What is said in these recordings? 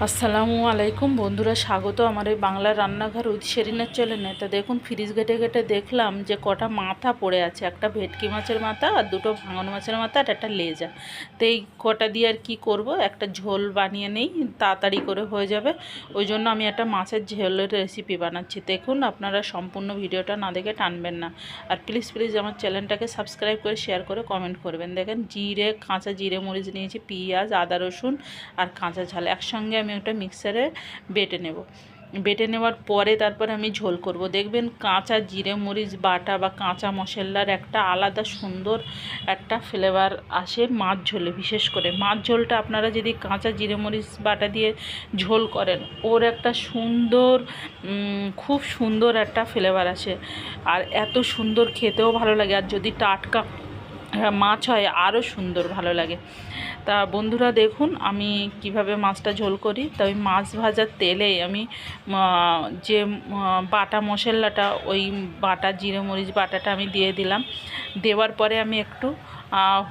আসসালামু আলাইকুম বন্ধুরা, স্বাগত আমার এই বাংলার রান্নাঘর উইথ শেরিনের চ্যানেলে। তা দেখুন, ফ্রিজ ঘেটে ঘেটে দেখলাম যে কটা মাথা পড়ে আছে, একটা ভেটকি মাছের মাথা আর দুটো ভাঙন মাছের মাথা আর একটা লেজা। তো এই কটা দিয়ে আর কী করব, একটা ঝোল বানিয়ে নেই, তাড়াতাড়ি করে হয়ে যাবে। ওই জন্য আমি একটা মাছের ঝোলের রেসিপি বানাচ্ছি। দেখুন, আপনারা সম্পূর্ণ ভিডিওটা না দেখে টানবেন না। আর প্লিজ প্লিজ আমার চ্যানেলটাকে সাবস্ক্রাইব করে শেয়ার করে কমেন্ট করবেন। দেখেন, কাঁচা জিরে মরিচ নিয়েছি, পেঁয়াজ, আদা রসুন আর কাঁচা ঝাল একসঙ্গে আমি ওটা মিক্সারে বেটে নেওয়ার পরে তারপরে আমি ঝোল করব। দেখবেন, কাঁচা জিরে মরিচ বাটা বা কাঁচা মশলার একটা আলাদা সুন্দর একটা ফ্লেভার আসে মাছ ঝোলে। বিশেষ করে মাছ ঝোলটা আপনারা যদি কাঁচা জিরে মরিচ বাটা দিয়ে ঝোল করেন, ওর একটা সুন্দর খুব সুন্দর একটা ফ্লেভার আসে। আর এত সুন্দর খেতেও ভালো লাগে, আর যদি টাটকা মাছ হয় আরও সুন্দর ভালো লাগে। তা বন্ধুরা, দেখুন আমি কিভাবে মাছটা ঝোল করি। তা ওই মাছ ভাজার তেলে আমি যে বাটা মশলাটা, ওই বাটা জিরে মরিচ বাটাটা আমি দিয়ে দিলাম। দেওয়ার পরে আমি একটু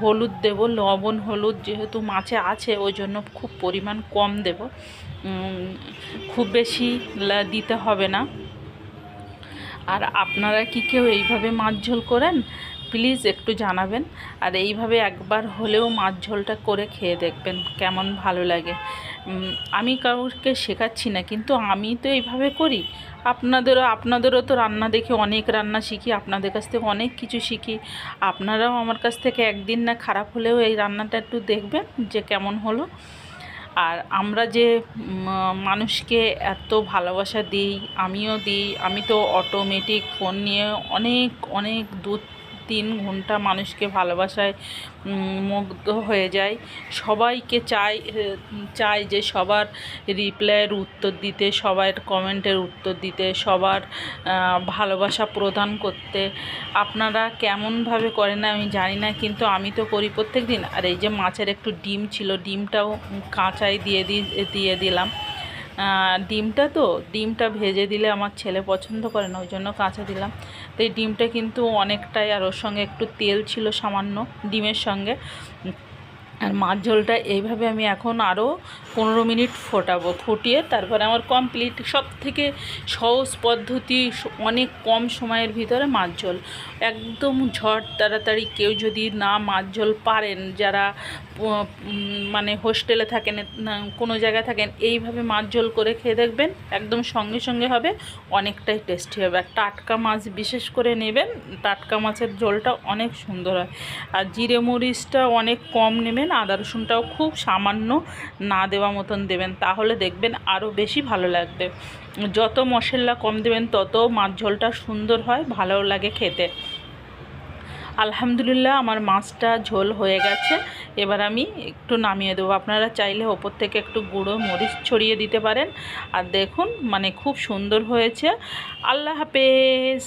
হলুদ দেব, লবণ হলুদ যেহেতু মাছে আছে ওই জন্য খুব পরিমাণ কম দেব, খুব বেশি দিতে হবে না। আর আপনারা কি কেউ এইভাবে মাছ ঝোল করেন? প্লিজ একটু জানাবেন। আর এইভাবে একবার হলেও মাছ ঝোলটা করে খেয়ে দেখবেন কেমন ভালো লাগে। আমি কাউকে শেখাচ্ছি না, কিন্তু আমি তো এইভাবে করি। আপনাদেরও তো রান্না দেখে অনেক রান্না শিখি, আপনাদের কাছ থেকে অনেক কিছু শিখি। আপনারাও আমার কাছ থেকে একদিন না খারাপ হলেও এই রান্নাটা একটু দেখবেন যে কেমন হলো। আর আমরা যে মানুষকে এত ভালোবাসা দিই, আমিও দিই। আমি তো অটোমেটিক ফোন নিয়ে অনেক অনেক 2-3 ঘন্টা মানুষকে ভালোবাসায় মুগ্ধ হয়ে যায়। সবাইকে চাই যে সবার রিপ্লাইয়ের উত্তর দিতে, সবার কমেন্টের উত্তর দিতে, সবার ভালোবাসা প্রদান করতে। আপনারা কেমনভাবে করেন না আমি জানি না, কিন্তু আমি তো করি প্রত্যেক দিন। আর এই যে মাছের একটু ডিম ছিল, ডিমটাও কাঁচাই দিয়ে দিলাম। ডিমটা ভেজে দিলে আমার ছেলে পছন্দ করে না, ওই জন্য কাঁচা দিলাম। তো এই ডিমটা কিন্তু অনেকটাই, আর ওর সঙ্গে একটু তেল ছিল সামান্য ডিমের সঙ্গে। আর মাছ ঝোলটা এইভাবে আমি এখন আরও 15 মিনিট ফুটিয়ে তারপরে আমার কমপ্লিট। সব থেকে সহজ পদ্ধতি, অনেক কম সময়ের ভিতরে মাছ ঝোল একদম তাড়াতাড়ি। কেউ যদি না মাছ ঝোল পারেন, যারা মানে হোস্টেলে থাকেন, কোনো জায়গায় থাকেন, এইভাবে মাছ ঝোল করে খেয়ে দেখবেন, একদম সঙ্গে সঙ্গে হবে, অনেকটাই টেস্টি হবে। আর টাটকা মাছ বিশেষ করে নেবেন, টাটকা মাছের ঝোলটা অনেক সুন্দর হয়। আর জিরে মরিচটা অনেক কম নেবেন, আদা রসুনটাও খুব সামান্য না দেওয়া মতন দেবেন, তাহলে দেখবেন আরও বেশি ভালো লাগবে। যত মশলা কম দেবেন তত মাছ ঝোলটা সুন্দর হয়, ভালো লাগে খেতে। আলহামদুলিল্লাহ, আমার মাছটা ঝোল হয়ে গেছে। এবার আমি একটু নামিয়ে দেবো। আপনারা চাইলে ওপর থেকে একটু গুঁড়ো মরিচ ছড়িয়ে দিতে পারেন। আর দেখুন, মানে খুব সুন্দর হয়েছে। আল্লাহ হাফেজ।